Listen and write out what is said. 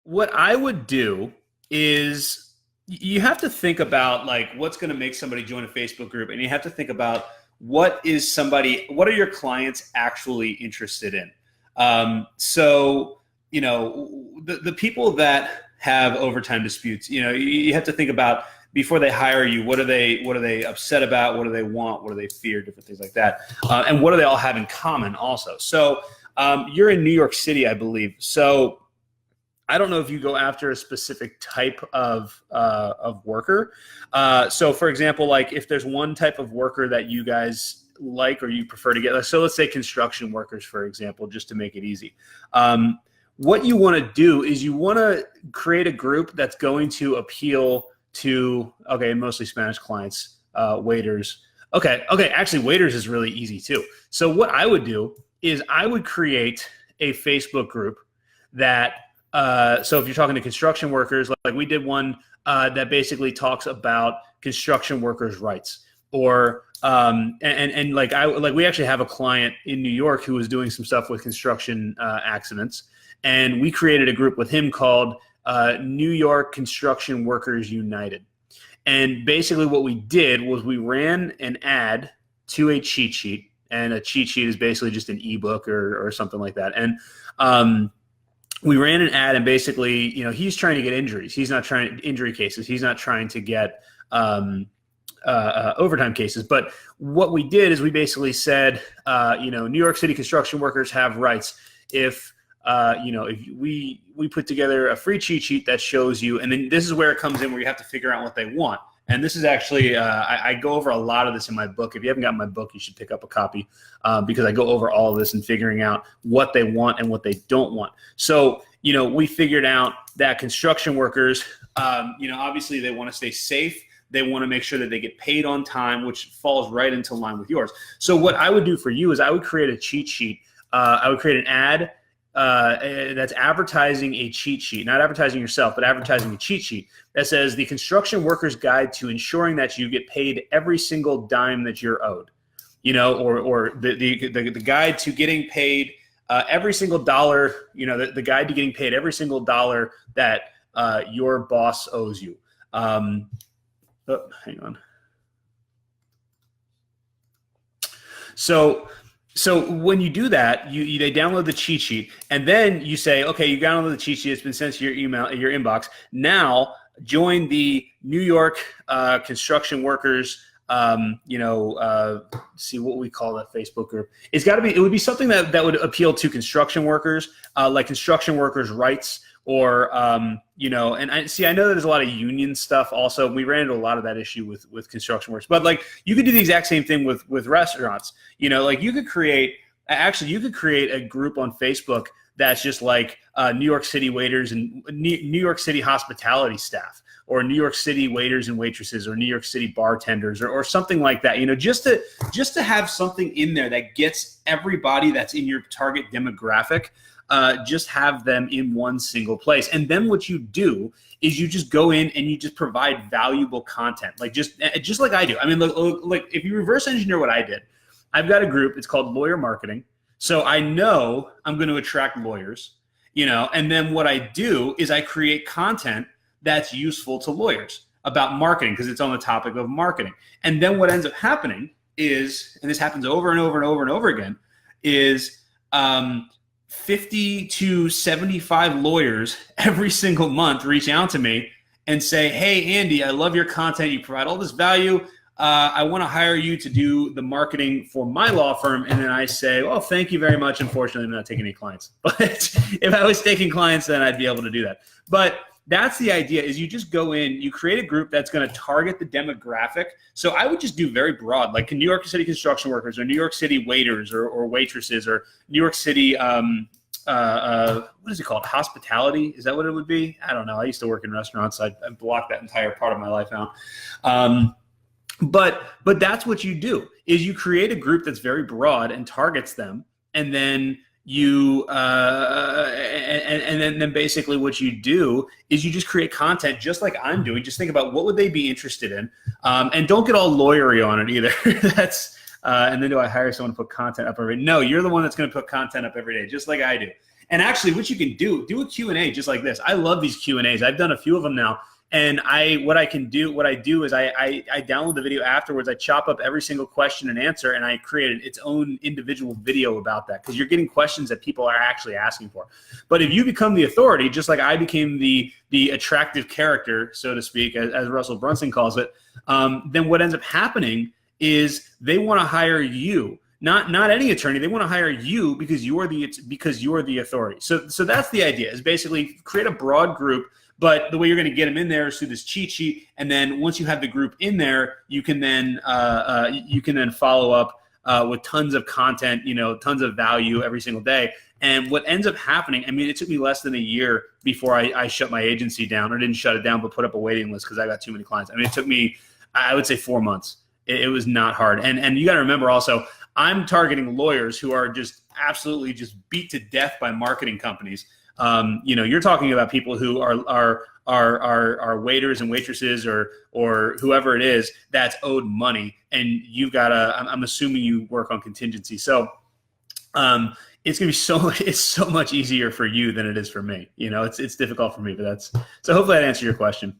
What I would do is you have to think about like what's going to make somebody join a Facebook group, and you have to think about what are your clients actually interested in. The people that have overtime disputes, you have to think about before they hire you, what are they upset about? What do they want? What do they fear? Different things like that. And what do they all have in common also? So you're in New York City, I believe. So I don't know if you go after a specific type of worker. So, for example, like if there's one type of worker that you guys like or you prefer to get, so let's say construction workers, for example, just to make it easy. What you want to do is you want to create a group that's going to appeal to, okay, mostly Spanish clients, waiters. Okay, actually, waiters is really easy too. So what I would do is I would create a Facebook group that so if you're talking to construction workers, like we did one that basically talks about construction workers' rights, or like we actually have a client in New York who was doing some stuff with construction accidents, and we created a group with him called New York Construction Workers United. And basically what we did was we ran an ad to a cheat sheet, and a cheat sheet is basically just an ebook or something like that. And we ran an ad, and basically, he's trying to get injuries. He's not trying injury cases. He's not trying to get overtime cases. But what we did is we basically said, New York City construction workers have rights. If we put together a free cheat sheet that shows you, and then this is where it comes in, where you have to figure out what they want. And this is actually, I go over a lot of this in my book. If you haven't gotten my book, you should pick up a copy because I go over all of this and figuring out what they want and what they don't want. So, we figured out that construction workers, obviously they want to stay safe. They want to make sure that they get paid on time, which falls right into line with yours. So what I would do for you is I would create a cheat sheet. I would create an ad that's advertising a cheat sheet, not advertising yourself, but advertising a cheat sheet that says the construction worker's guide to ensuring that you get paid every single dime that you're owed, or the guide to getting paid every single dollar, the guide to getting paid every single dollar that your boss owes you. Hang on. So when you do that, they download the cheat sheet, and then you say, okay, you downloaded the cheat sheet. It's been sent to your email, your inbox. Now join the New York construction workers. See what we call that Facebook group. It would be something that would appeal to construction workers, like construction workers' rights, or and I know there's a lot of union stuff also. We ran into a lot of that issue with construction workers, but like you could do the exact same thing with restaurants. Like you could create a group on Facebook that's just like New York City waiters and New York City hospitality staff, or New York City waiters and waitresses, or New York City bartenders, or something like that. Just to have something in there that gets everybody that's in your target demographic. Just have them in one single place. And then what you do is you just go in and you just provide valuable content, like just like I do. I mean, like if you reverse engineer what I did, I've got a group. It's called Lawyer Marketing. So I know I'm going to attract lawyers, and then what I do is I create content that's useful to lawyers about marketing, because it's on the topic of marketing. And then what ends up happening is, and this happens over and over and over and over again, is 50 to 75 lawyers every single month reach out to me and say, hey, Andy, I love your content. You provide all this value. I want to hire you to do the marketing for my law firm. And then I say, well, thank you very much. Unfortunately, I'm not taking any clients. But if I was taking clients, then I'd be able to do that. But that's the idea, is you just go in, you create a group that's going to target the demographic. So I would just do very broad, like New York City construction workers, or New York City waiters or waitresses, or New York City, what is it called? Hospitality? Is that what it would be? I don't know. I used to work in restaurants. I blocked that entire part of my life out. But that's what you do, is you create a group that's very broad and targets them. And then you and then basically what you do is you just create content just like I'm doing. Just think about what would they be interested in, and don't get all lawyery on it either. That's and then do I hire someone to put content up every day? No, you're the one that's going to put content up every day, just like I do. And actually, what you can do a Q&A just like this. I love these Q&As. I've done a few of them now. And what I do is I download the video afterwards. I chop up every single question and answer, and I create its own individual video about that, because you're getting questions that people are actually asking for. But if you become the authority, just like I became the attractive character, so to speak, as Russell Brunson calls it, then what ends up happening is they want to hire you. Not any attorney. They want to hire you because you're the authority. So that's the idea, is basically create a broad group. But the way you're going to get them in there is through this cheat sheet, and then once you have the group in there, you can then follow up with tons of content, tons of value every single day. And what ends up happening, I mean, it took me less than a year before I shut my agency down, or didn't shut it down, but put up a waiting list because I got too many clients. I mean, it took me, I would say, 4 months. It was not hard. And you got to remember also, I'm targeting lawyers who are just absolutely just beat to death by marketing companies. You're talking about people who are waiters and waitresses or whoever it is that's owed money, and you've got I'm assuming you work on contingency. So it's going to be so much easier for you than it is for me. It's difficult for me, but so hopefully that answered your question.